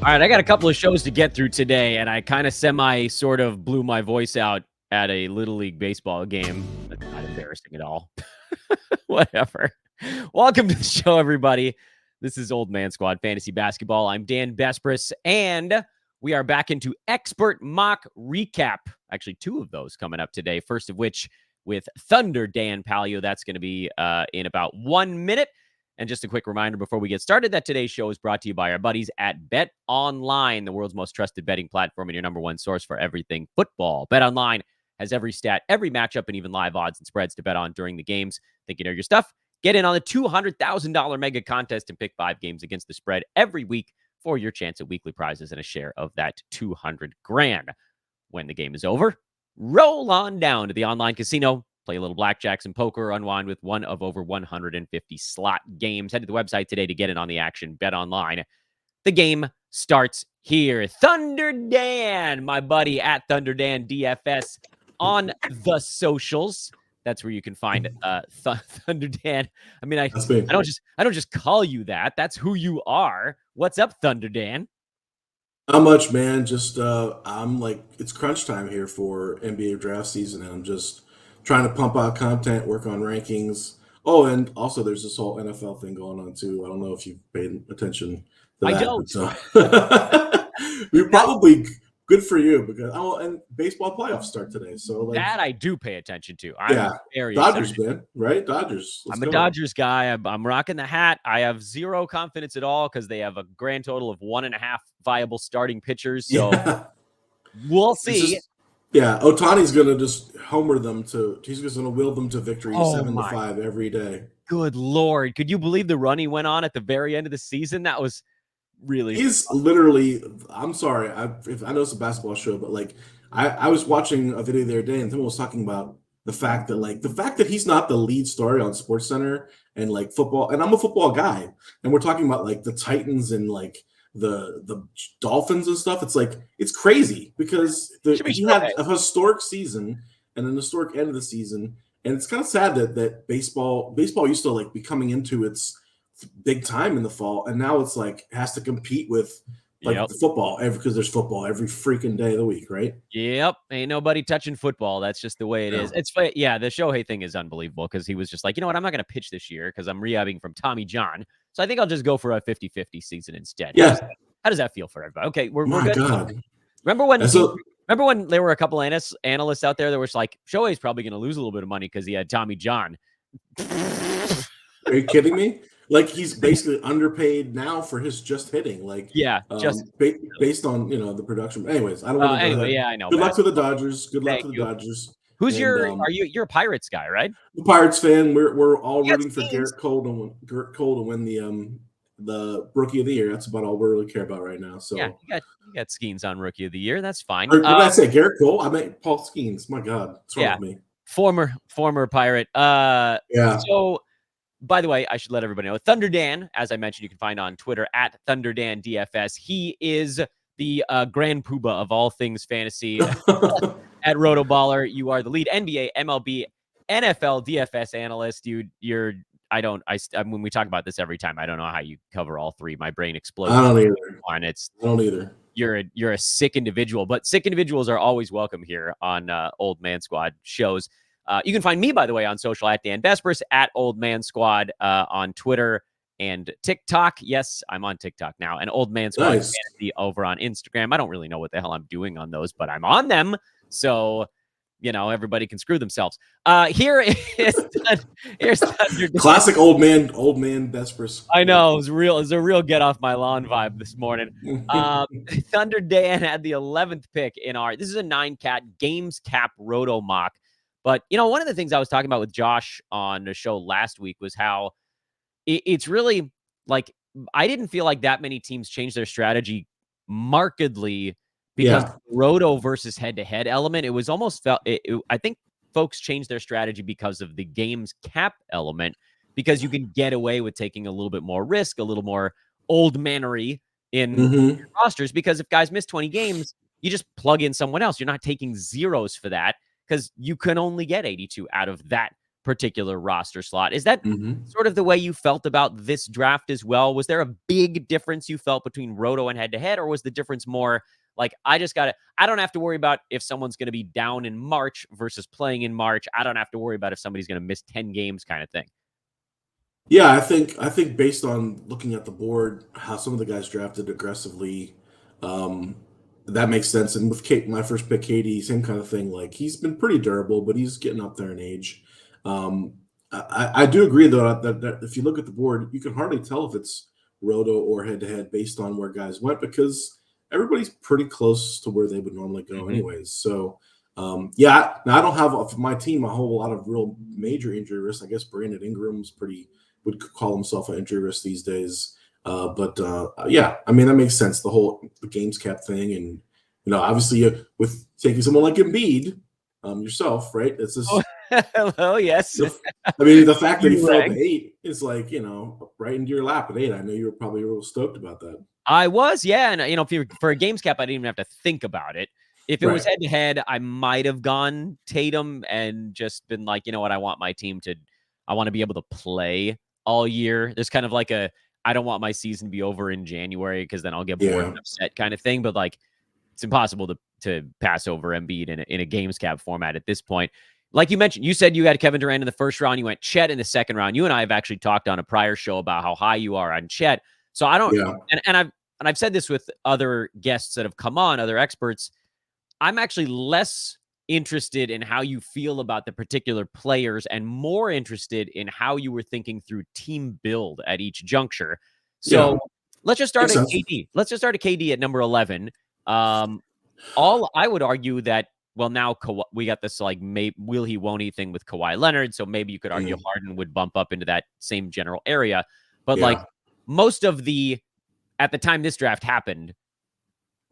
All right, I got a couple of shows to get through today, and I kind of sort of blew my voice out at a Little League baseball game. That's not embarrassing at all. Whatever. Welcome to the show, everybody. This is Old Man Squad Fantasy Basketball. I'm Dan Besbris, and we are back into Expert Mock Recap. Actually, two of those coming up today. First of which with Thunder Dan Palyo. That's going to be in about 1 minute. And just a quick reminder before we get started that today's show is brought to you by our buddies at BetOnline, the world's most trusted betting platform and your number one source for everything football. BetOnline has every stat, every matchup, and even live odds and spreads to bet on during the games. Think you know your stuff? Get in on the $200,000 mega contest and pick 5 games against the spread every week for your chance at weekly prizes and a share of that $200,000. When the game is over, roll on down to the online casino. Play a little blackjacks and poker, unwind with one of over 150 slot games. Head to the website today to get in on the action. Bet online. The game starts here. Thunder Dan, my buddy at Thunder Dan DFS on the socials. That's where you can find Thunder Dan. I mean, I don't just call you that. That's who you are. What's up, Thunder Dan? Not much, man. Just I'm like, it's crunch time here for NBA draft season, and I'm just trying to pump out content, work on rankings. Oh, and also there's this whole NFL thing going on too. I don't know if you've paid attention to that. I don't. You're probably good for you because and baseball playoffs start today. So like that I do pay attention to. I'm very Dodgers, excited. man, right? Dodgers. I'm a Dodgers guy. I'm rocking the hat. I have zero confidence at all because they have a grand total of 1.5 viable starting pitchers. So we'll see. Ohtani's going to just homer them he's just going to will them to victory 7-5 every day. Good Lord. Could you believe the run he went on at the very end of the season? That was really. He's literally, I'm sorry, I know it's a basketball show, but like I was watching a video the other day and someone was talking about the fact that he's not the lead story on SportsCenter and like football. And I'm a football guy. And we're talking about like the Titans and like the Dolphins and stuff. It's like, it's crazy because you had a historic season and an historic end of the season. And it's kind of sad that baseball used to like be coming into its big time in the fall. And now it's like, has to compete with like the football because there's football every freaking day of the week, right? Yep. Ain't nobody touching football. That's just the way it is. It's the Shohei thing is unbelievable because he was just like, you know what? I'm not going to pitch this year because I'm re-upping from Tommy John. So I think I'll just go for a 50-50 season instead. Yeah. How does that feel for everybody? Okay, we're good. God. Remember when there were a couple analysts out there that were like, Shohei's probably going to lose a little bit of money because he had Tommy John. Are you kidding me? Like he's basically underpaid now for his just hitting. Like based on the production. Anyways, I don't want to. Anyway, I know. Good luck to the Dodgers. Good luck to the Dodgers. Who's you're a Pirates guy, right? The Pirates fan. We're all rooting for Garrett Cole to win the Rookie of the Year. That's about all we really care about right now. So you got Skeens on Rookie of the Year. That's fine. What did I say? Garrett Cole? I meant Paul Skeens. My God, what's wrong with me? Former Pirate. So, by the way, I should let everybody know Thunder Dan, as I mentioned, you can find on Twitter at Thunder Dan DFS. He is the grand poobah of all things fantasy at Roto Baller. You are the lead NBA, MLB, NFL DFS analyst. When we talk about this every time, I don't know how you cover all three. My brain explodes. I don't either. You're a sick individual, but sick individuals are always welcome here on Old Man Squad shows. You can find me, by the way, on social at Dan Besbris, at Old Man Squad on Twitter and TikTok. Yes, I'm on TikTok now. And Old Man Squad Fantasy over on Instagram. I don't really know what the hell I'm doing on those, but I'm on them. So, everybody can screw themselves. Here's classic old man Besbris. I know. It was a real get off my lawn vibe this morning. Thunder Dan had the 11th pick this is a 9-cat games cap roto mock. But, one of the things I was talking about with Josh on the show last week was how it's really like, I didn't feel like that many teams changed their strategy markedly because roto versus head-to-head element, it was almost I think folks changed their strategy because of the game's cap element, because you can get away with taking a little bit more risk, a little more old manery in your rosters, because if guys miss 20 games, you just plug in someone else. You're not taking zeros for that, because you can only get 82 out of that particular roster slot. Is that Mhm. sort of the way you felt about this draft as well? Was there a big difference you felt between Roto and head-to-head, or was the difference more like, I don't have to worry about if someone's going to be down in March versus playing in March. I don't have to worry about if somebody's going to miss 10 games kind of thing. Yeah, I think based on looking at the board, how some of the guys drafted aggressively, um, that makes sense. And with Kate, my first pick, Katie, same kind of thing. Like he's been pretty durable, but he's getting up there in age. Um, I do agree though that if you look at the board, you can hardly tell if it's roto or head to head based on where guys went because everybody's pretty close to where they would normally go, Mm-hmm. anyways. So yeah, now I don't have for my team a whole lot of real major injury risks. I guess Brandon Ingram's pretty would call himself an injury risk these days. But yeah, I mean that makes sense. The games cap thing, and obviously with taking someone like Embiid, yourself, right? It's just Oh, yes. I mean the fact that he You fell to rang. 8 is like right into your lap at 8. I know you were probably real stoked about that. I was, yeah. And, for a games cap, I didn't even have to think about it. If it was Right. head to head, I might have gone Tatum and just been like, you know what? I want to be able to play all year. There's kind of like I don't want my season to be over in January because then I'll get bored Yeah. and upset kind of thing. But like, it's impossible to pass over Embiid in a games cap format at this point. Like you mentioned, you said you had Kevin Durant in the first round. You went Chet in the second round. You and I have actually talked on a prior show about how high you are on Chet. So I don't, Yeah. and I've said this with other guests that have come on, other experts. I'm actually less interested in how you feel about the particular players and more interested in how you were thinking through team build at each juncture. Yeah. So let's just start Makes at sense. KD. Let's just start at KD at number 11. All I would argue that, well, now we got this like will he won't he thing with Kawhi Leonard, so maybe you could argue Mm, Harden would bump up into that same general area. But like yeah. most of at the time this draft happened,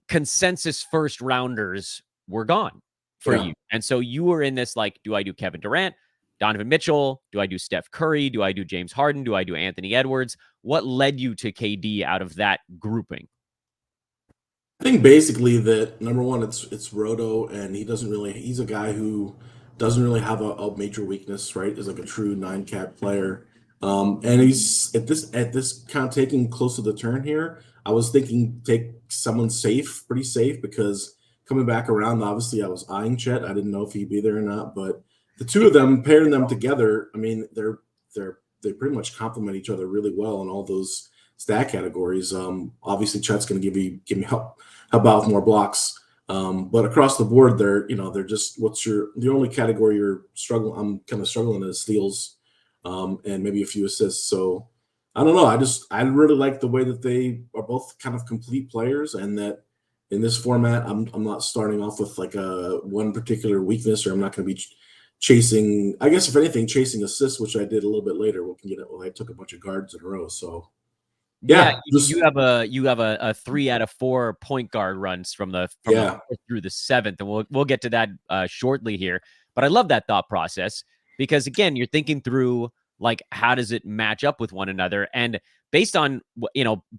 consensus first rounders were gone for Yeah. you. And so you were in this like, do I do Kevin Durant, Donovan Mitchell? Do I do Steph Curry? Do I do James Harden? Do I do Anthony Edwards? What led you to KD out of that grouping? I think basically that number one, it's Roto, and he's a guy who doesn't really have a major weakness, right? Is like a true 9 cap player. And he's at this kind of taking close to the turn here. I was thinking take someone safe, pretty safe, because coming back around, obviously I was eyeing Chet. I didn't know if he'd be there or not, but the two of them pairing them together, I mean, they pretty much complement each other really well in all those stat categories. Obviously Chet's going to give me help out with more blocks. But across the board, they're just the only category I'm kind of struggling is steals, and maybe a few assists. So I don't know. I really like the way that they are both kind of complete players, and that in this format, I'm not starting off with like a one particular weakness, or I'm not going to be chasing. I guess if anything, chasing assists, which I did a little bit later. We can get it. Well, I took a bunch of guards in a row, so Yeah, yeah, you have a 3 out of 4 point guard runs from the yeah. 4th through the 7th, and we'll get to that shortly here. But I love that thought process because again, you're thinking through like how does it match up with one another, and based on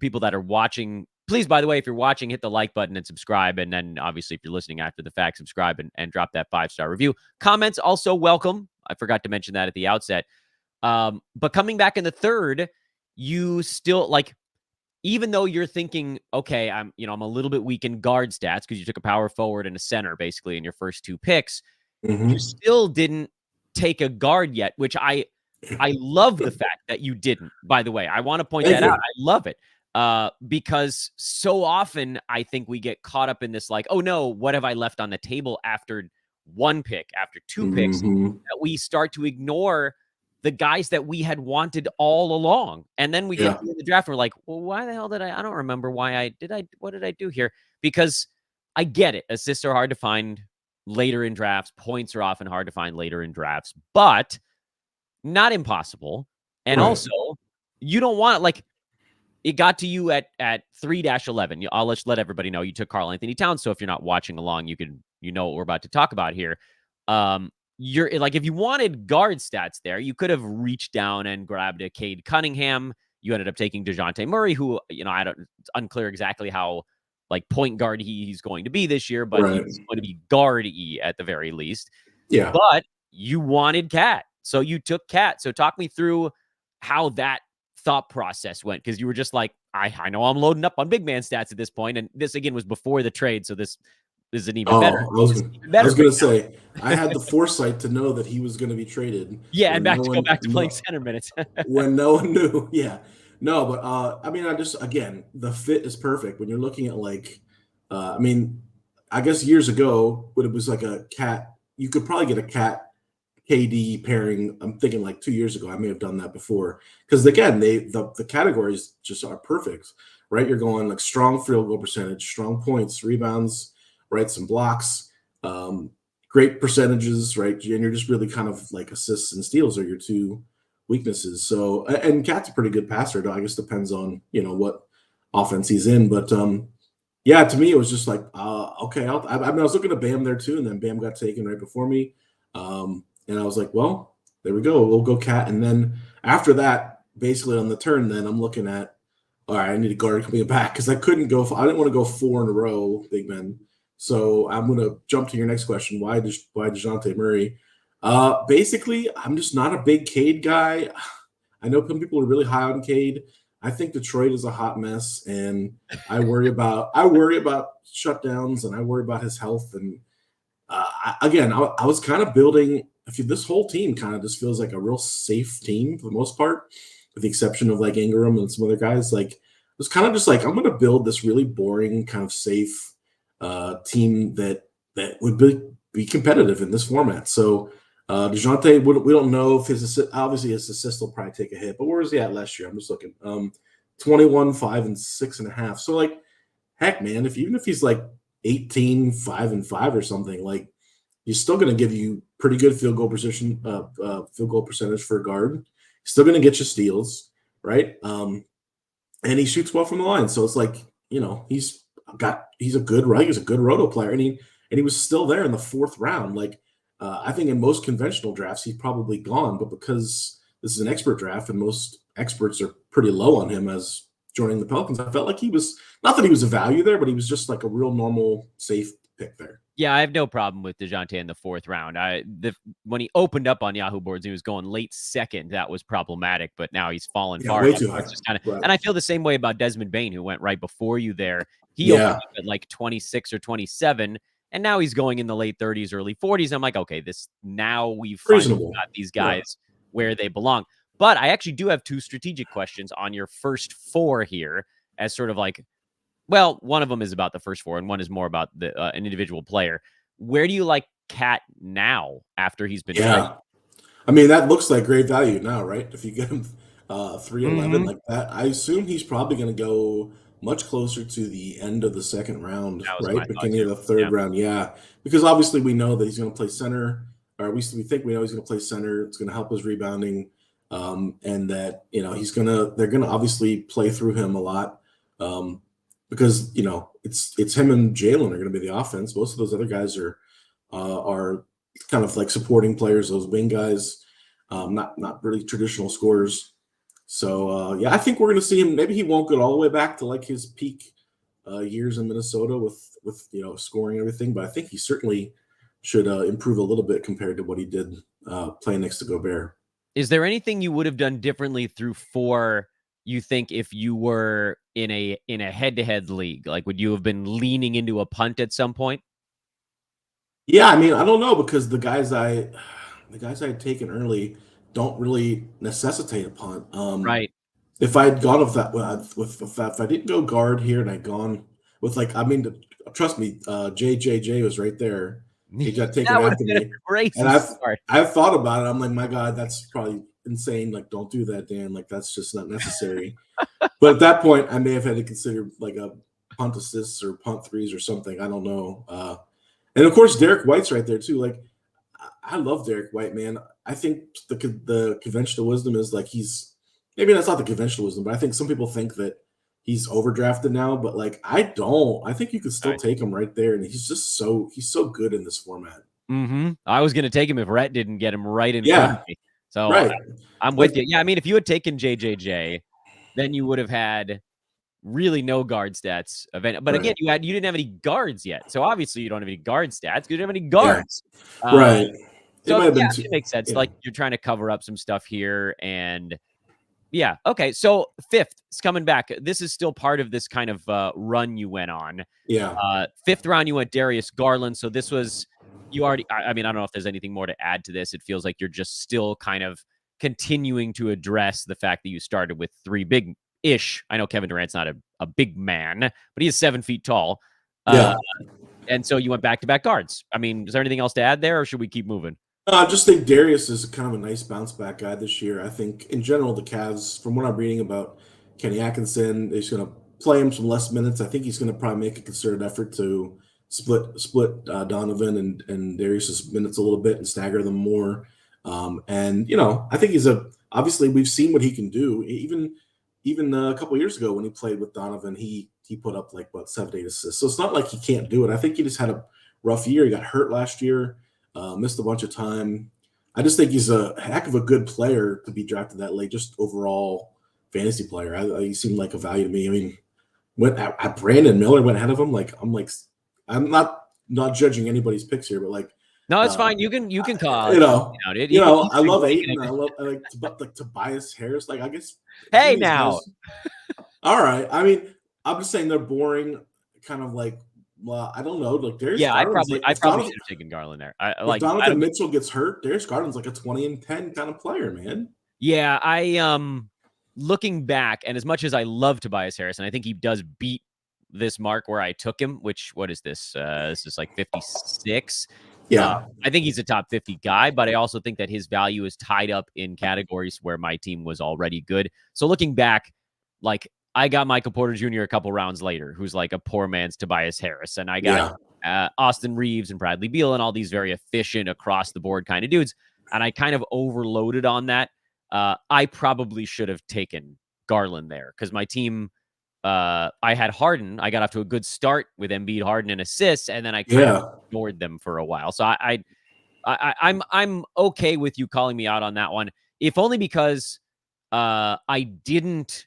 people that are watching. Please, by the way, if you're watching, hit the like button and subscribe, and then obviously if you're listening after the fact, subscribe and drop that 5-star review. Comments also welcome. I forgot to mention that at the outset. But coming back in the third, you still like, even though you're thinking, okay, I'm a little bit weak in guard stats because you took a power forward and a center basically in your first 2 picks, you Hmm. still didn't take a guard yet, which I love the fact that you didn't. By the way, I want to point Thank that out. you. I love it. Because so often I think we get caught up in this like, oh no, what have I left on the table after 1 pick, after 2 picks, Hmm. that we start to ignore the guys that we had wanted all along. And then we get Yeah. to the draft and we're like, well, why the hell did I don't remember what did I do here? Because I get it. Assists are hard to find later in drafts. Points are often hard to find later in drafts, but not impossible. And Right. also, you don't want it like it got to you at 3-11. I'll let everybody know you took Karl-Anthony Towns. So if you're not watching along, you know what we're about to talk about here. You're like, if you wanted guard stats there, you could have reached down and grabbed a Cade Cunningham. You ended up taking Dejounte Murray, who, it's unclear exactly how like point guard he's going to be this year, but Right. he's going to be guard-y at the very least. Yeah. But you wanted Cat. So you took Cat. So talk me through how that thought process went, because you were just like, I know I'm loading up on big man stats at this point, and this again was before the trade, so this isn't even better. Oh, I was gonna say I had the foresight to know that he was going to be traded. Yeah, and when no go one, back to playing center minutes. when no one knew. Yeah, no, but I mean, I just again the fit is perfect when you're looking at like, I mean, I guess years ago when it was like a cat, you could probably get a cat KD pairing. I'm thinking like 2 years ago, I may have done that before because again, the categories just are perfect, right? You're going like strong field goal percentage, strong points, rebounds, right? Some blocks, um, great percentages, right? And you're just really kind of like assists and steals are your two weaknesses. So and Cat's a pretty good passer, though. I guess depends on what offense he's in, but yeah, to me it was just like okay. I mean, I was looking at Bam there too, and then Bam got taken right before me. And I was like, well, there we go. We'll go Cat. And then after that, basically on the turn, then I'm looking at, all right, I need a guard coming back because I couldn't go. I didn't want to go 4 in a row, big men. So I'm going to jump to your next question. Why Dejounte Murray? Basically, I'm just not a big Cade guy. I know some people are really high on Cade. I think Detroit is a hot mess, and I worry about shutdowns, and I worry about his health. And I was kind of building. This whole team kind of just feels like a real safe team for the most part, with the exception of like Ingram and some other guys. Like it was kind of just like I'm going to build this really boring kind of safe team that would be competitive in this format. So Dejounte, we don't know if his assist will probably take a hit, but where was he at last year? I'm just looking. 21, 5, and 6.5. So like, heck, man, even if he's like 18, 5, and 5 or something, like he's still going to give you pretty good field goal percentage for a guard. He's still going to get you steals, right? And he shoots well from the line. So it's like, he's a good roto player, and he was still there in the 4th round. Like I think in most conventional drafts he's probably gone, but because this is an expert draft and most experts are pretty low on him as joining the Pelicans, I felt like he was not that he was a value there, but he was just like a real normal safe pick there. Yeah, I have no problem with Dejounte in the 4th round. When he opened up on Yahoo boards, he was going late 2nd. That was problematic, but now he's fallen far. Way too high. Just kind of, right. And I feel the same way about Desmond Bane, who went right before you there. He opened up at like 26 or 27, and now he's going in the late 30s, early 40s. I'm like, okay, we've finally got these guys where they belong. But I actually do have 2 strategic questions on your first 4 here, as sort of like, well, one of them is about the first 4, and one is more about an individual player. Where do you like Cat now after he's been traded? I mean, that looks like great value now, right? If you get him 311 like that, I assume he's probably going to go much closer to the end of the 2nd round, right? Beginning of the 3rd round, because obviously we know that he's going to play center, or we think we know he's going to play center. It's going to help his rebounding, and that they're going to obviously play through him a lot. Because it's him and Jalen are going to be the offense. Most of those other guys are kind of like supporting players, those wing guys, not really traditional scorers. So I think we're going to see him. Maybe he won't go all the way back to like his peak years in Minnesota with scoring and everything, but I think he certainly should improve a little bit compared to what he did playing next to Gobert. Is there anything you would have done differently through 4? You think if you were in a head-to-head league, like would you have been leaning into a punt at some point? Yeah, I mean, I don't know, because the guys I had taken early don't really necessitate a punt. Right. If I had gone if I didn't go guard here and I'd gone with trust me, JJJ was right there. He got taken after me. Great. And I've thought about it. I'm like, my God, that's probably insane. Like, don't do that, Dan. Like, that's just not necessary. But at that point, I may have had to consider like a punt assists or punt threes or something. I don't know. And of course, Derek White's right there too. Like, I love Derek White, man. I think the conventional wisdom is like maybe that's not the conventional wisdom, but I think some people think that he's overdrafted now. But like, I don't. I think you could still take him right there, and he's so good in this format. I was going to take him if Rhett didn't get him right in front of me. So I'm with you. Yeah, I mean, if you had taken JJJ, then you would have had really no guard stats event. But again, you didn't have any guards yet. So obviously you don't have any guard stats because you don't have any guards. Right. It might have been it makes sense. Yeah. Like you're trying to cover up some stuff here, and yeah, okay. So fifth is coming back. This is still part of this kind of run you went on. Yeah. Fifth round, you went Darius Garland. So this was you already. I mean, I don't know if there's anything more to add to this. It feels like you're just still kind of continuing to address the fact that you started with three big-ish. I know Kevin Durant's not a big man, but he is 7 feet tall. Yeah. And so you went back-to-back guards. I mean, is there anything else to add there, or should we keep moving? I just think Darius is kind of a nice bounce back guy this year. I think in general the Cavs, from what I'm reading about Kenny Atkinson, they're just going to play him some less minutes. I think he's going to probably make a concerted effort to split Donovan and Darius's minutes a little bit and stagger them more. And I think obviously we've seen what he can do. Even a couple years ago when he played with Donovan, he put up like 7-8 assists. So it's not like he can't do it. I think he just had a rough year. He got hurt last year. Missed a bunch of time. I just think he's a heck of a good player to be drafted that late, just overall fantasy player. He seemed like a value to me. I mean, when Brandon Miller went ahead of him, I'm not judging anybody's picks here, but no, it's fine. You can call I love Ayton. I like Tobias Harris. I guess. Hey, now. All right. I mean, I'm just saying they're boring. Kind of like. Well, I don't know. Darius. Yeah, Garland's I probably should have taken Garland there. Donovan Mitchell gets hurt. Darius Garland's like a 20-10 kind of player, man. Yeah, I looking back, and as much as I love Tobias Harris, and I think he does beat this mark where I took him, what is this? This is like 56. Yeah. I think he's a top 50 guy, but I also think that his value is tied up in categories where my team was already good. So looking back, I got Michael Porter Jr. a couple rounds later, who's like a poor man's Tobias Harris. And I got Austin Reeves and Bradley Beal and all these very efficient across the board kind of dudes. And I kind of overloaded on that. I probably should have taken Garland there because my team, I had Harden. I got off to a good start with Embiid, Harden, and assists, and then I kind of ignored them for a while. So I'm okay with you calling me out on that one, if only because I didn't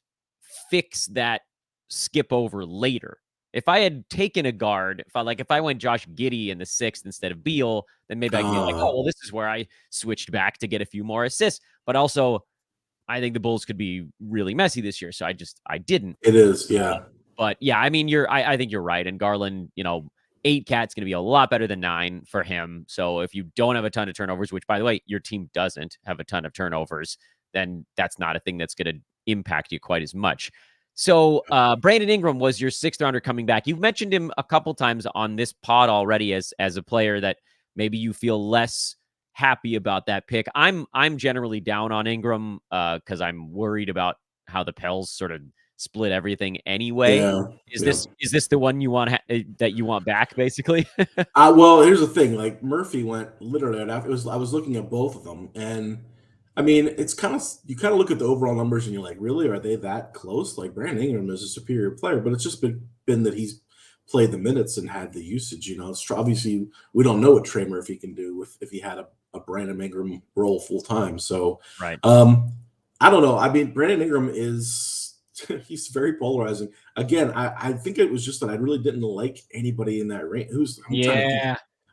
fix that skip over later. If I had taken a guard, if I went Josh Giddey in the 6th instead of Beal, then maybe I'd be like, oh, well, this is where I switched back to get a few more assists. But also, I think the Bulls could be really messy this year, so I didn't. It is, yeah. But yeah, I mean, I think you're right. And Garland, 8 cat's going to be a lot better than 9 for him. So if you don't have a ton of turnovers, which by the way, your team doesn't have a ton of turnovers, then that's not a thing that's going to impact you quite as much. So Brandon Ingram was your 6th rounder coming back. You've mentioned him a couple times on this pod already as a player that maybe you feel less happy about that pick. I'm generally down on Ingram because I'm worried about how the Pels sort of split everything anyway. Yeah, is this the one you want that you want back basically? Well, here's the thing. Murphy went literally right after. I was looking at both of them, and I mean, it's you kind of look at the overall numbers and you're like, really, are they that close? Brandon Ingram is a superior player, but it's just been that he's played the minutes and had the usage. It's obviously we don't know what Trey Murphy can do if he had a Brandon Ingram role full time. So right. I don't know. I mean, Brandon Ingram he's very polarizing. Again, I think it was just that I really didn't like anybody in that range.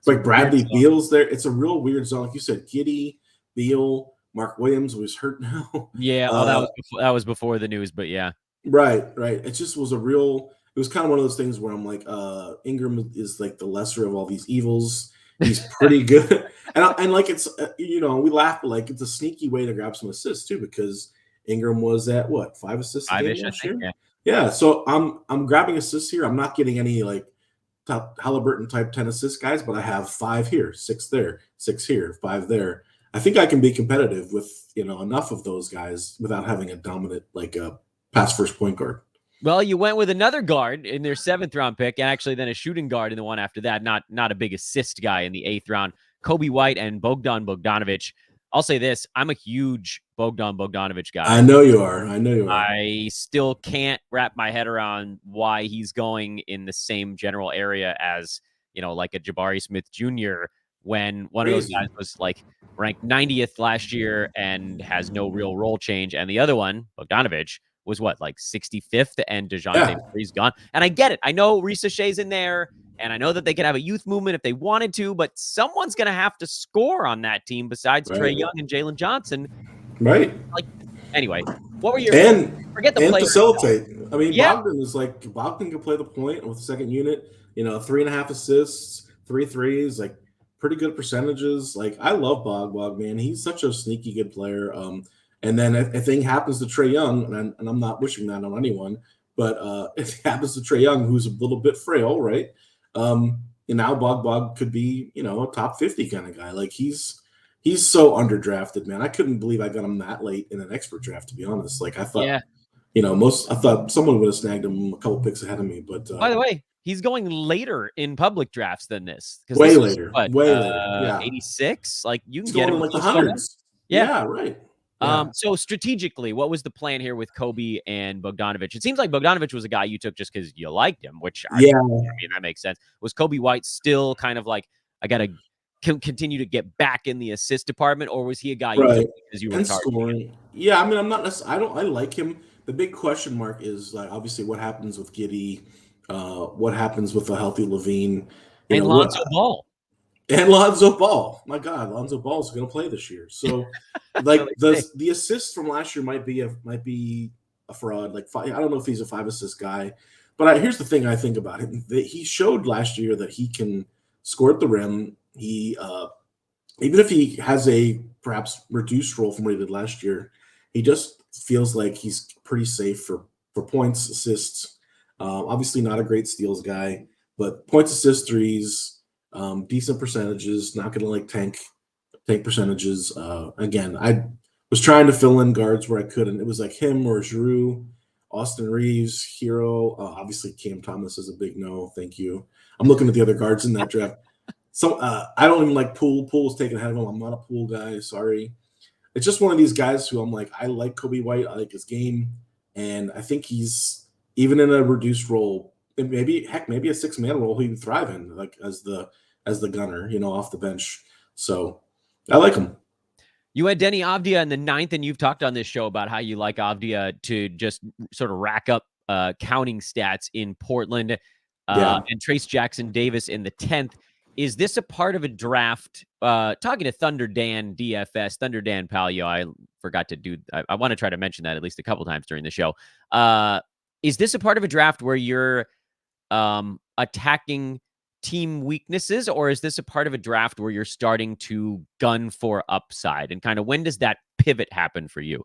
Bradley Beal's there. It's a real weird zone. Like you said, Giddey, Beal, Mark Williams was hurt now. Yeah, that was before the news, but yeah. Right. It just was it was kind of one of those things where I'm like, Ingram is like the lesser of all these evils. He's pretty good. and it's, we laugh, but it's a sneaky way to grab some assists too, because Ingram was at 5 assists a game last year? Yeah. So I'm grabbing assists here. I'm not getting any top Halliburton type 10 assist guys, but I have 5 here, 6 there, 6 here, 5 there. I think I can be competitive with, enough of those guys without having a dominant, a pass first point guard. Well, you went with another guard in their 7th round pick, and actually then a shooting guard in the one after that. Not a big assist guy in the 8th round. Coby White and Bogdanovic. I'll say this: I'm a huge Bogdanovic guy. I know you are. I still can't wrap my head around why he's going in the same general area as like a Jabari Smith Jr. when one of those guys was ranked 90th last year and has no real role change, and the other one, Bogdanovic, was 65th, and Dejounte he's gone. And I get it. I know Risa Shea's in there, And I know that they could have a youth movement if they wanted to, but someone's going to have to score on that team besides Trae Young and Jalen Johnson. Right. Like, anyway, what were your forget the and player facilitate? I mean, yeah. Bogdan is like Bogdan can play the point with the second unit. 3.5 assists, 3 threes, like pretty good percentages. Like I love Bog, man. He's such a sneaky good player. And then if a thing happens to Trae Young, and I'm not wishing that on anyone, but if it happens to Trae Young, who's a little bit frail, right? Now Bog could be, a top 50 kind of guy. Like he's so underdrafted, man. I couldn't believe I got him that late in an expert draft, to be honest. Like I thought, I thought someone would have snagged him a couple picks ahead of me. But by the way, he's going later in public drafts than this. Way later. Yeah. 86? Like you can He's get going him in like the hundreds. Yeah, right. Yeah. So strategically, what was the plan here with Coby and Bogdanovic? It seems like Bogdanovic was a guy you took just because you liked him, which I mean, that makes sense. Was Coby White still kind of like, I got to continue to get back in the assist department, or was he a guy you took because you were scoring? Yeah, I mean, I'm not necessarily, I like him. The big question mark is like obviously what happens with Giddey, what happens with a healthy Levine, and Lonzo Ball. And Lonzo Ball. My God, Lonzo Ball is going to play this year. So, like the assists from last year might be a fraud. Like I don't know if he's a 5 assist guy, but here's the thing I think about him: that he showed last year that he can score at the rim. He even if he has a perhaps reduced role from what he did last year, he just feels like he's pretty safe for points, assists. Obviously, not a great steals guy, but points, assists, threes. Decent percentages, not gonna like tank percentages. Again, I was trying to fill in guards where I could, and it was like him or Giroux, Austin Reeves, Hero. Obviously, Cam Thomas is a big no. Thank you. I'm looking at the other guards in that draft. So I don't even like Poole. Poole was taken ahead of him. I'm not a Poole guy. Sorry. It's just one of these guys who I'm like, I like Coby White. I like his game, and I think he's even in a reduced role. Maybe a 6-man role he would thrive in, like as the gunner, off the bench. So I like him. You had Deni Avdija in the 9th, and you've talked on this show about how you like Avdija to just sort of rack up counting stats in Portland. And Trayce Jackson-Davis in the 10th. Is this a part of a draft? Talking to Thunder Dan DFS, Thunder Dan Palyo, I forgot to do. I want to try to mention that at least a couple times during the show. Is this a part of a draft where you're attacking team weaknesses, or is this a part of a draft where you're starting to gun for upside? And kind of when does that pivot happen for you?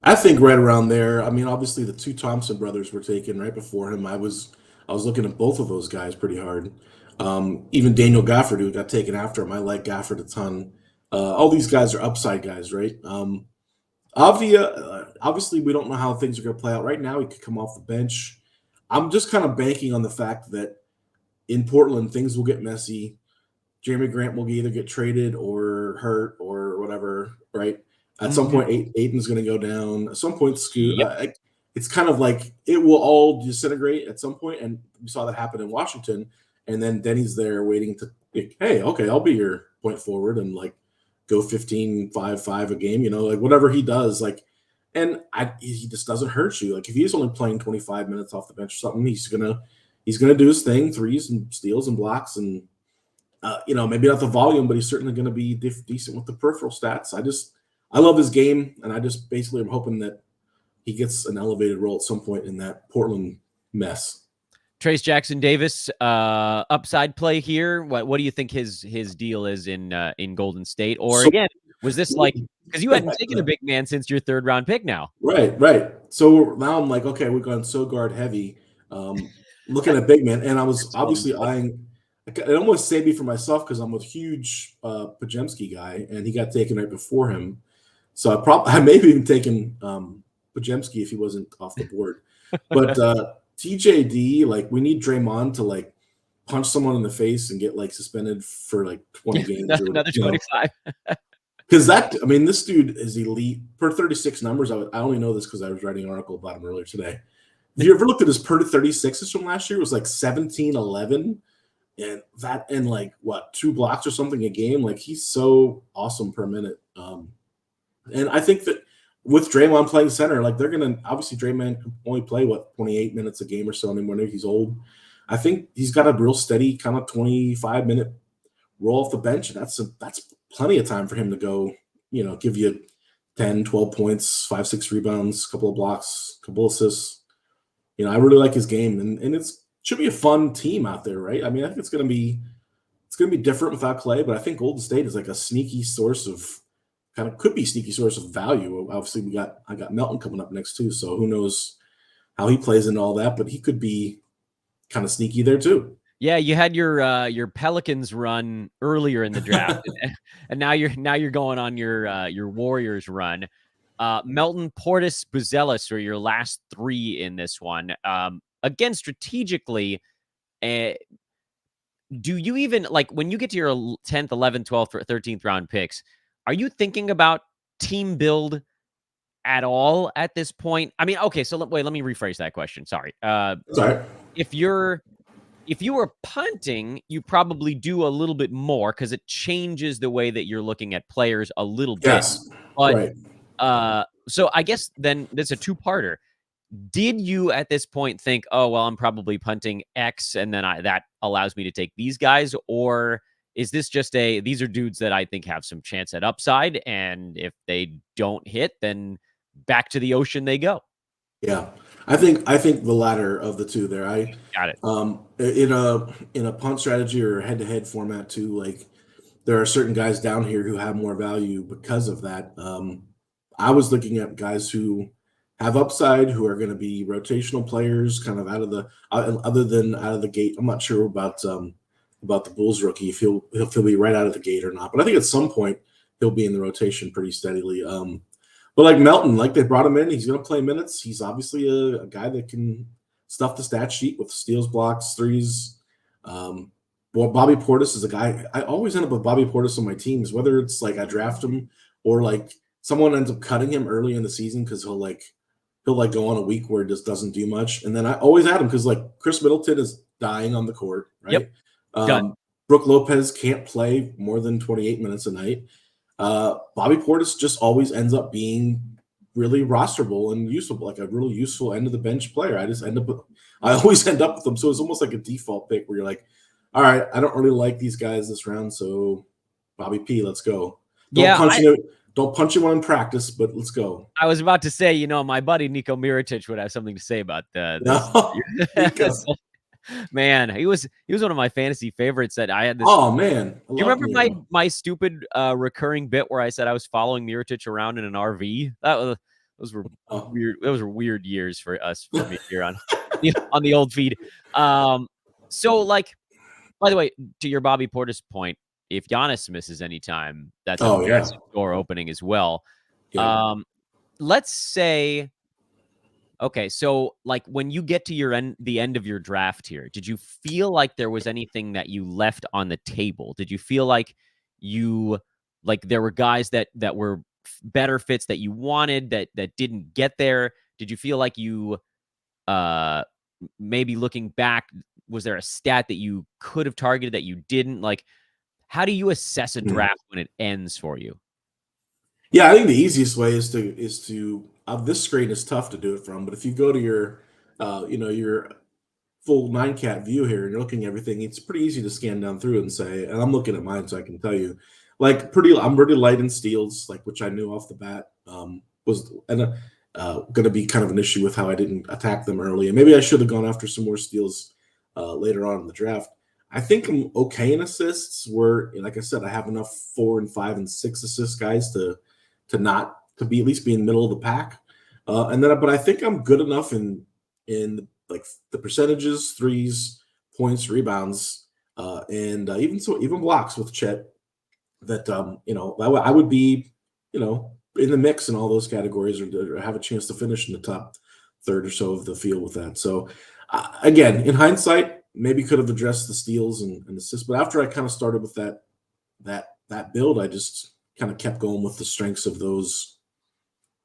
I think right around there. I mean, obviously the 2 Thompson brothers were taken right before him. I was looking at both of those guys pretty hard. Even Daniel Gafford, who got taken after him, I like Gafford a ton. All these guys are upside guys, right? Avdija, obviously we don't know how things are going to play out right now. He could come off the bench. I'm just kind of banking on the fact that in Portland, things will get messy. Jeremy Grant will either get traded or hurt or whatever, right? At some point, Aiton's going to go down. At some point, Scoot. Yep. It's kind of like it will all disintegrate at some point, and we saw that happen in Washington. And then Deni's there waiting to think, hey, okay, I'll be your point forward and like go 15-5-5 a game, like whatever he does, like, and he just doesn't hurt you. Like if he's only playing 25 minutes off the bench or something, he's gonna do his thing, threes and steals and blocks, and maybe not the volume, but he's certainly gonna be decent with the peripheral stats. I love his game, and I just basically am hoping that he gets an elevated role at some point in that Portland mess. Trayce Jackson-Davis, upside play here. What do you think his deal is in Golden State? Or again, was this like because you hadn't taken a big man since your 3rd round pick now? Right. So now I'm like, okay, we've gone so guard heavy, looking at big man, and I was obviously eyeing. It almost saved me for myself because I'm a huge Podziemski guy, and he got taken right before him. So I maybe even taken Podziemski if he wasn't off the board, but. TJD, like we need Draymond to like punch someone in the face and get like suspended for like 20 games or another 25. Because this dude is elite per 36 numbers. I only know this because I was writing an article about him earlier today. Have you ever looked at his per 36s from last year? It was like 17-11, and like what 2 blocks or something a game. Like he's so awesome per minute. And I think that. With Draymond playing center, like they're gonna obviously Draymond can only play 28 minutes a game or so anymore. He's old, I think he's got a real steady kind of 25-minute roll off the bench. And that's plenty of time for him to go, give you 10, 12 points, 5, 6 rebounds, couple of blocks, couple of assists. I really like his game, and should be a fun team out there, right? I mean, I think it's gonna be different without Clay, but I think Golden State is like a sneaky source of could be sneaky source of value. Obviously, I got Melton coming up next too, so who knows how he plays in all that, but he could be kind of sneaky there too. Yeah, you had your Pelicans run earlier in the draft, and now you're going on your Warriors run. Melton, Portis, Buzelis are your last three in this one. Again, strategically, do you even, like, when you get to your 10th, 11th, 12th, or 13th round picks, are you thinking about team build at all at this point? I mean, okay, so let me rephrase that question. Sorry. Sorry. If you were punting, you probably do a little bit more because it changes the way that you're looking at players a little bit. Yes. But right. So I guess then that's a two-parter. Did you at this point think, oh, well, I'm probably punting X and then that allows me to take these guys? Or is this just these are dudes that I think have some chance at upside, and if they don't hit, then back to the ocean they go? Yeah. I think the latter of the two there. I Got it. In a punt strategy or head-to-head format too, like there are certain guys down here who have more value because of that. I was looking at guys who have upside, who are going to be rotational players, kind of out of the other than out of the gate. I'm not sure about the Bulls rookie, if he'll be right out of the gate or not. But I think at some point he'll be in the rotation pretty steadily. But like Melton, like they brought him in, he's going to play minutes. He's obviously a guy that can stuff the stat sheet with steals, blocks, threes. Bobby Portis is a guy. I always end up with Bobby Portis on my teams, whether it's like I draft him or like someone ends up cutting him early in the season because he'll go on a week where it just doesn't do much. And then I always add him because like Chris Middleton is dying on the court, right? Yep. Brook Lopez can't play more than 28 minutes a night. Bobby Portis just always ends up being really rosterable and useful, like a really useful end of the bench player. I always end up with them. So it's almost like a default pick where you're like, all right, I don't really like these guys this round. So Bobby P, let's go. Don't punch anyone in practice, but let's go. I was about to say, my buddy Nico Mirotic would have something to say about this. No, man, he was one of my fantasy favorites that I had this. Oh man. Do you remember my stupid recurring bit where I said I was following Mirotic around in an RV? Those were weird. Those were weird years for me here on the old feed. So like, by the way, to your Bobby Portis point, if Giannis misses any time, that's a massive door opening as well. Yeah. Let's say, okay, so like when you get to the end of your draft here, did you feel like there was anything that you left on the table? Did you feel like there were guys that were better fits that you wanted that didn't get there? Did you feel like you maybe looking back, was there a stat that you could have targeted that you didn't? Like, how do you assess a draft when it ends for you? Yeah, I think the easiest way is to this screen is tough to do it from, but if you go to your your full 9-cat view here and you're looking at everything, it's pretty easy to scan down through and say, and I'm looking at mine so I can tell you, like I'm pretty light in steals, like which I knew off the bat was going to be kind of an issue with how I didn't attack them early, and maybe I should have gone after some more steals later on in the draft. I think I'm okay in assists. Where, like I said, I have enough 4 and 5 and 6 assist guys to be at least be in the middle of the pack, but I think I'm good enough in like the percentages, threes, points, rebounds, and even blocks with Chet. That I would be in the mix in all those categories, or have a chance to finish in the top third or so of the field with that. So again, in hindsight, maybe could have addressed the steals and assists, but after I kind of started with that build, I just kind of kept going with the strengths of those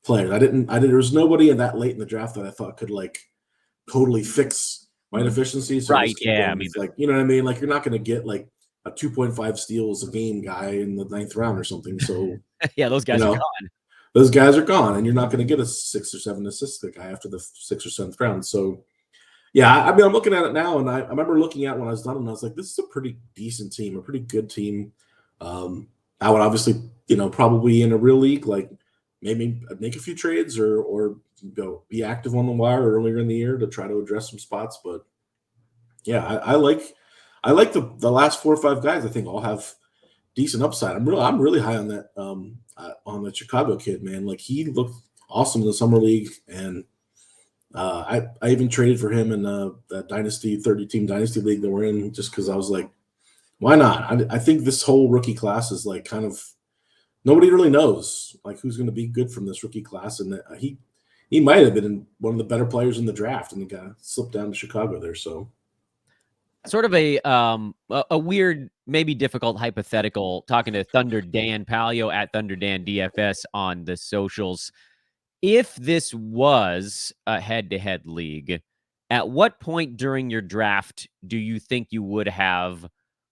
players. There was nobody in that late in the draft that I thought could like totally fix my deficiencies. So right. Yeah. I mean, like, you know what I mean? Like, you're not going to get like a 2.5 steals a game guy in the 9th round or something. So yeah, those guys are gone. Those guys are gone, and you're not going to get a 6 or 7 assist guy after the 6th or 7th round. So Yeah, I mean, I'm looking at it now, and I remember looking at it when I was done, and I was like, this is a pretty decent team, a pretty good team. I would obviously, probably in a real league, like maybe make a few trades or be active on the wire earlier in the year to try to address some spots. But yeah, I like the last 4 or 5 guys. I think all have decent upside. I'm really high on that on the Chicago kid, man. Like he looked awesome in the summer league, and I even traded for him in that dynasty 30-team dynasty league that we're in, just because I was like, why not? I think this whole rookie class is like kind of nobody really knows like who's going to be good from this rookie class, and he might have been one of the better players in the draft, and he got slipped down to Chicago there. So Sort of a weird, maybe difficult hypothetical. Talking to Thunder Dan Palyo at Thunder Dan DFS on the socials. If this was a head-to-head league, at what point during your draft do you think you would have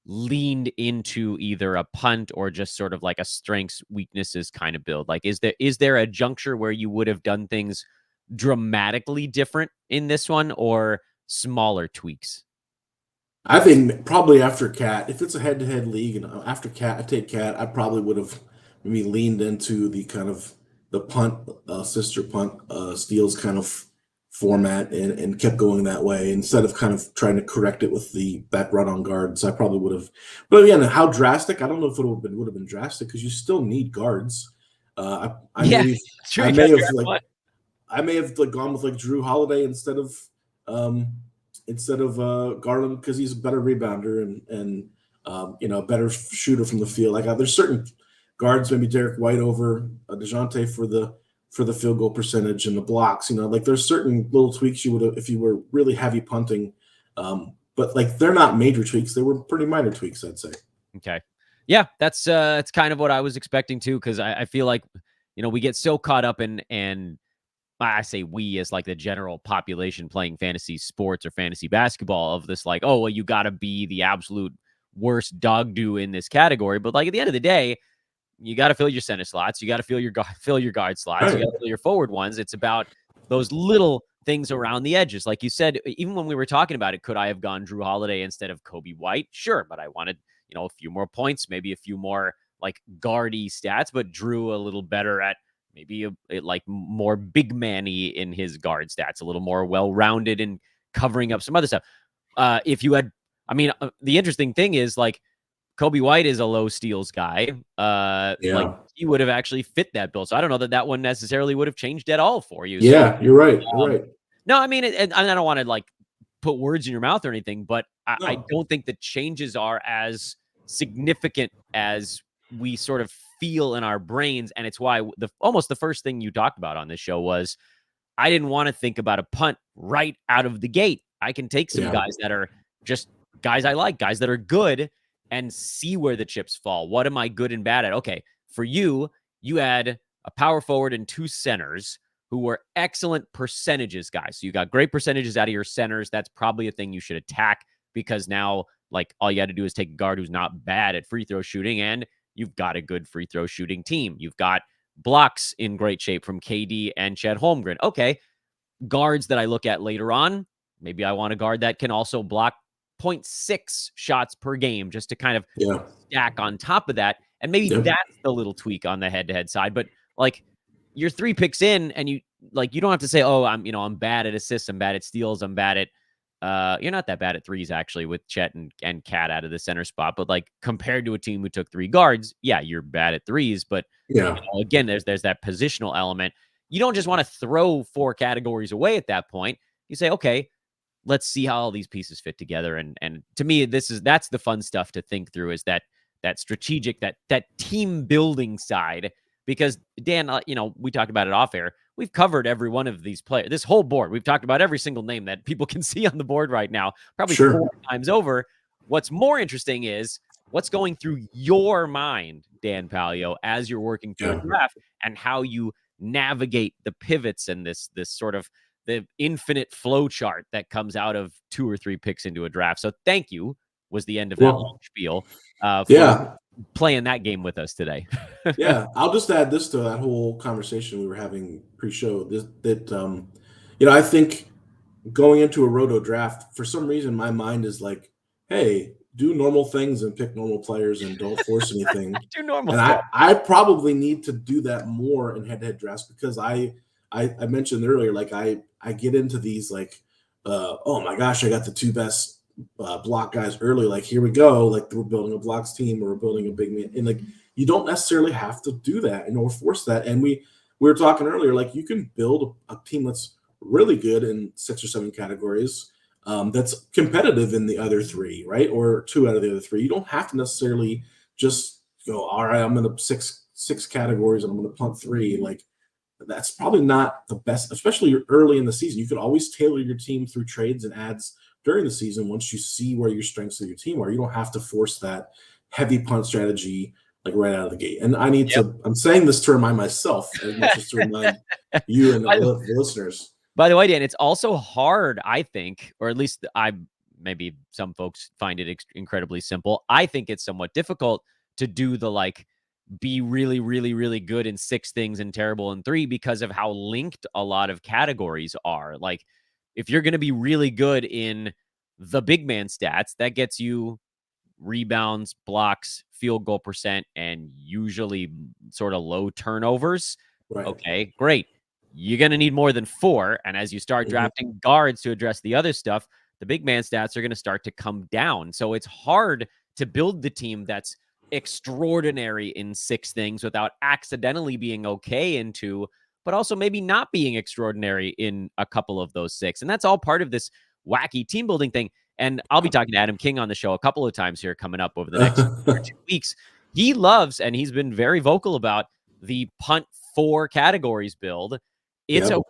leaned into either a punt or just sort of like a strengths weaknesses kind of build? Like, is there a juncture where you would have done things dramatically different in this one, or smaller tweaks? I think probably after Cat, if it's a head-to-head league, and after Cat, I take Cat, I probably would have maybe leaned into the kind of the punt, sister punt, steals kind of format, and kept going that way instead of kind of trying to correct it with the back run on guards. I probably would have, but again, how drastic? I don't know if it would have been drastic because you still need guards. I Yeah, maybe sure. I You may got have to draft like one. I may have like gone with like Drew Holiday um instead of Garland because he's a better rebounder and a better shooter from the field. Like there's certain guards, maybe Derek White over Dejounte for the field goal percentage and the blocks. Like there's certain little tweaks you would have if you were really heavy punting. But like they're not major tweaks; they were pretty minor tweaks, I'd say. Okay. Yeah, that's kind of what I was expecting too, because I feel like we get so caught up in, and I say we as like the general population playing fantasy sports or fantasy basketball, of this like, oh well, you got to be the absolute worst dog do in this category. But like at the end of the day, you got to fill your center slots, you got to fill your guard slots, you got Right. to fill your forward ones. It's about those little things around the edges. Like you said, even when we were talking about it, could I have gone Drew Holiday instead of Coby White? Sure, but I wanted a few more points, maybe a few more like guardy stats, but Drew a little better at maybe like more big manny in his guard stats, a little more well-rounded and covering up some other stuff. If you had, the interesting thing is like Coby White is a low steals guy. Like Yeah. he would have actually fit that bill. So I don't know that one necessarily would have changed at all for you. So Yeah. You're right. You're right. no, I mean, I don't want to like put words in your mouth or anything, but I No. don't think the changes are as significant as we sort of feel in our brains. And it's why almost the first thing you talked about on this show was I didn't want to think about a punt right out of the gate. I can take some Yeah. guys that are just guys I like, guys that are good, and see where the chips fall. What am I good and bad at? Okay, for you had a power forward and 2 centers who were excellent percentages guys. So you got great percentages out of your centers. That's probably a thing you should attack, because now like all you had to do is take a guard who's not bad at free throw shooting, and you've got a good free throw shooting team. You've got blocks in great shape from KD and Chet Holmgren. Okay, guards that I look at later on, maybe I want a guard that can also block 0.6 shots per game, just to kind of Yeah. stack on top of that. And maybe Yep. that's the little tweak on the head-to-head side. But like you're 3 picks in, and you don't have to say, oh, I'm bad at assists, I'm bad at steals, I'm bad at you're not that bad at threes actually with Chet and Cat out of the center spot. But like compared to a team who took 3 guards, yeah, you're bad at threes. But Yeah. again, there's that positional element. You don't just want to throw 4 categories away at that point. You say, okay, let's see how all these pieces fit together. And to me, that's the fun stuff to think through, is that strategic, that team building side. Because Dan, we talked about it off air. We've covered every one of these players, this whole board. We've talked about every single name that people can see on the board right now, probably Sure. 4 times over. What's more interesting is what's going through your mind, Dan Palio, as you're working through a Yeah. draft, and how you navigate the pivots and this sort of the infinite flow chart that comes out of 2 or 3 picks into a draft. So thank you was the end of that long Well, spiel for yeah. playing that game with us today. Yeah. I'll just add this to that whole conversation we were having pre-show. I think going into a Roto draft, for some reason, my mind is like, hey, do normal things and pick normal players and don't force anything. Do normal And stuff. I probably need to do that more in head-to-head drafts because I mentioned earlier, like I get into these like, oh my gosh, I got the two best block guys early. Like here we go, like we're building a blocks team or we're building a big man, and like you don't necessarily have to do that or force that. And we were talking earlier, like you can build a team that's really good in 6 or 7 categories. That's competitive in the other 3, right? Or 2 out of the other 3. You don't have to necessarily just go, all right, I'm in the six categories and I'm going to punt 3. Like that's probably not the best, especially early in the season. You could always tailor your team through trades and ads during the season once you see where your strengths of your team are. You don't have to force that heavy punt strategy like right out of the gate. And I need Yep. to, I'm saying this to remind myself as much as to remind you and the listeners. By the way, Dan, it's also hard, I think, or at least maybe some folks find it incredibly simple. I think it's somewhat difficult to do the like be really, really, really good in 6 things and terrible in 3 because of how linked a lot of categories are. Like if you're going to be really good in the big man stats, that gets you rebounds, blocks, field goal percent, and usually sort of low turnovers. Right. Okay, great. You're going to need more than 4. And as you start drafting guards to address the other stuff, the big man stats are going to start to come down. So it's hard to build the team that's extraordinary in 6 things without accidentally being okay in 2, but also maybe not being extraordinary in a couple of those 6. And that's all part of this wacky team building thing. And I'll be talking to Adam King on the show a couple of times here coming up over the next 2 weeks. He loves, and he's been very vocal about the punt 4 categories build. It's Yep.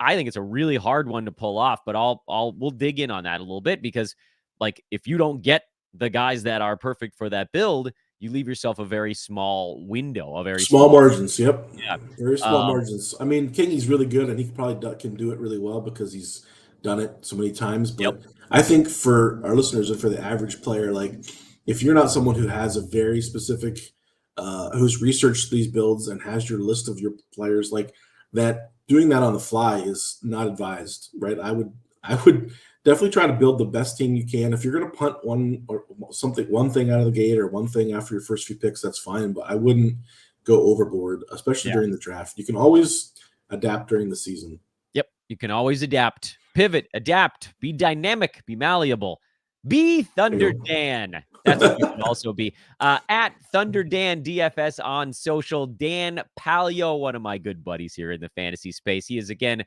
I think it's a really hard one to pull off, but we'll dig in on that a little bit because like if you don't get the guys that are perfect for that build, you leave yourself a very small window, a very Small margins. Yep. yeah. Very small margins. I mean, Kingy's really good, and he probably can do it really well because he's done it so many times. Yep. But I think for our listeners and for the average player, like if you're not someone who has a very specific, who's researched these builds and has your list of your players, like that, doing that on the fly is not advised, right? I would definitely try to build the best team you can. If you're going to punt one thing out of the gate or one thing after your first few picks, that's fine. But I wouldn't go overboard, especially during the draft. You can always adapt during the season. Yep. You can always adapt, pivot, adapt, be dynamic, be malleable, be Thunder Dan. That's what you can also be. At Thunder Dan DFS on social. Dan Palyo, one of my good buddies here in the fantasy space. He is again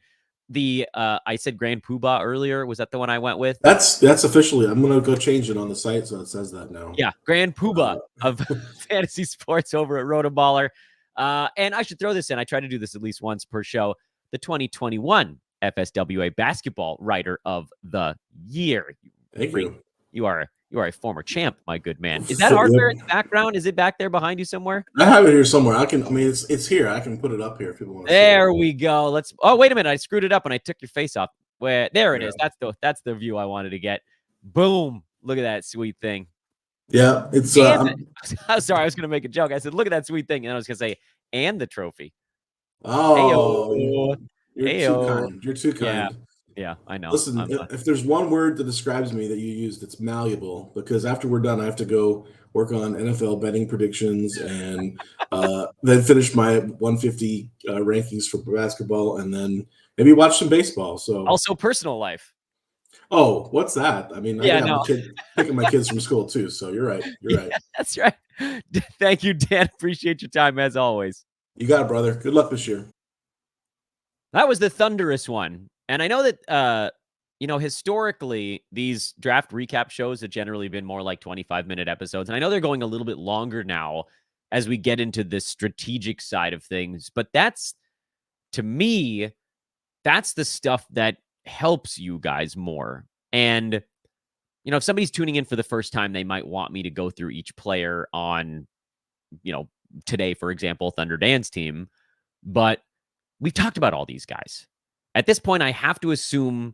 I said Grand Poobah earlier. Was that the one I went with? That's officially. I'm gonna go change it on the site so it says that now. Yeah, Grand Poobah of fantasy sports over at Roto Baller. And I should throw this in. I try to do this at least once per show. The 2021 FSWA Basketball Writer of the Year. Thank you. You are a former champ, my good man. Is that hardware in the background? Is it back there behind you somewhere? I have it here somewhere. It's here. I can put it up here if people want to There we go. Oh, wait a minute. I screwed it up and I took your face off. There it is. That's the view I wanted to get. Boom. Look at that sweet thing. Yeah, it's I'm sorry, I was gonna make a joke. I said, look at that sweet thing. And I was gonna say, and the trophy. Oh, Hey-o. you're too kind. You're too kind. Yeah, I know. Listen, if there's one word that describes me that you used, it's malleable. Because after we're done, I have to go work on NFL betting predictions and then finish my 150 rankings for basketball, and then maybe watch some baseball. So also personal life. Oh, what's that? I mean, yeah, I got picking my kids from school too. So you're right. You're right. That's right. Thank you, Dan. Appreciate your time as always. You got it, brother. Good luck this year. That was the thunderous one. And I know that, historically, these draft recap shows have generally been more like 25-minute episodes. And I know they're going a little bit longer now as we get into this strategic side of things. But to me, that's the stuff that helps you guys more. And, if somebody's tuning in for the first time, they might want me to go through each player on, today, for example, Thunder Dan's team. But we've talked about all these guys. At this point, I have to assume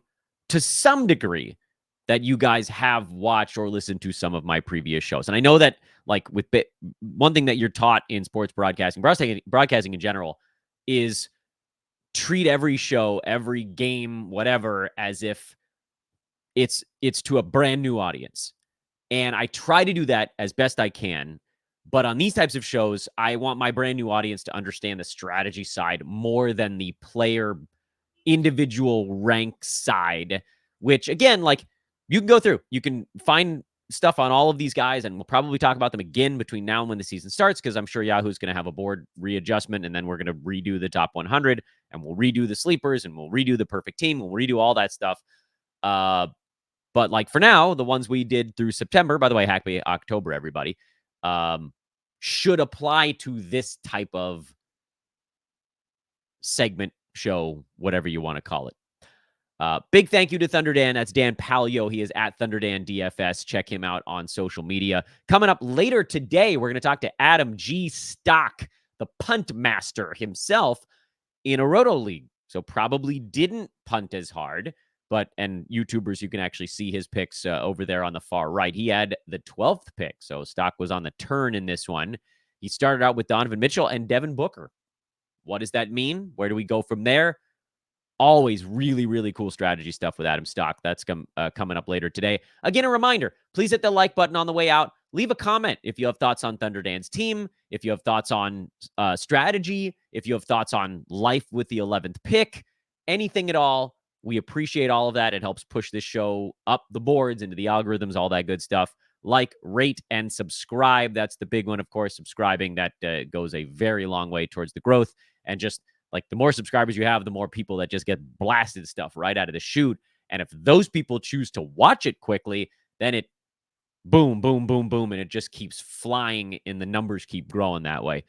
to some degree that you guys have watched or listened to some of my previous shows. And I know that, like, one thing that you're taught in sports broadcasting in general, is treat every show, every game, whatever, as if it's to a brand new audience. And I try to do that as best I can. But on these types of shows, I want my brand new audience to understand the strategy side more than the player individual rank side, which again, like, you can go through, you can find stuff on all of these guys, and we'll probably talk about them again between now and when the season starts, because I'm sure Yahoo's going to have a board readjustment, and then we're going to redo the top 100, and we'll redo the sleepers, and we'll redo the perfect team, we'll redo all that stuff. But like for now, the ones we did through September, by the way, happy October, everybody, should apply to this type of segment, show, whatever you want to call it. Big thank you to Thunder Dan. That's Dan Palyo. He is at Thunder Dan DFS. Check him out on social media. Coming up later today, we're going to talk to Adam G. Stock, the punt master himself in a Roto league. So probably didn't punt as hard, and YouTubers, you can actually see his picks over there on the far right. He had the 12th pick, so Stock was on the turn in this one. He started out with Donovan Mitchell and Devin Booker. What does that mean? Where do we go from there? Always really, really cool strategy stuff with Adam Stock. That's coming up later today. Again, a reminder, please hit the like button on the way out. Leave a comment if you have thoughts on Thunder Dan's team, if you have thoughts on strategy, if you have thoughts on life with the 11th pick, anything at all. We appreciate all of that. It helps push this show up the boards, into the algorithms, all that good stuff. Like, rate, and subscribe. That's the big one, of course. Subscribing, that goes a very long way towards the growth. And just like, the more subscribers you have, the more people that just get blasted stuff right out of the chute. And if those people choose to watch it quickly, then it boom, boom, boom, boom, and it just keeps flying, and the numbers keep growing that way.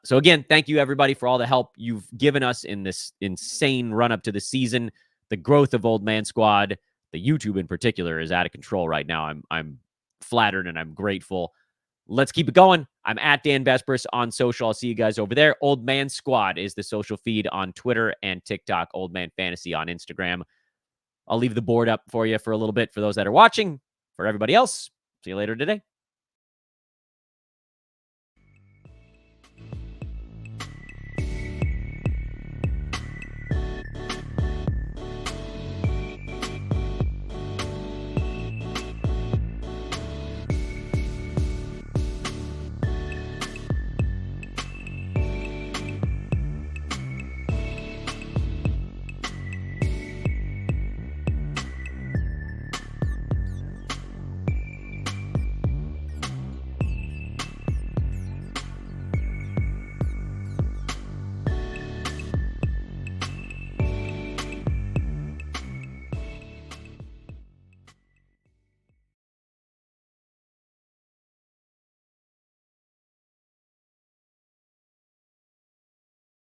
So again, thank you everybody for all the help you've given us in this insane run up to the season. The growth of Old Man Squad, the YouTube in particular, is out of control right now. I'm flattered and I'm grateful. Let's keep it going. I'm at Dan Besbris on social. I'll see you guys over there. Old Man Squad is the social feed on Twitter and TikTok. Old Man Fantasy on Instagram. I'll leave the board up for you for a little bit for those that are watching. For everybody else, see you later today.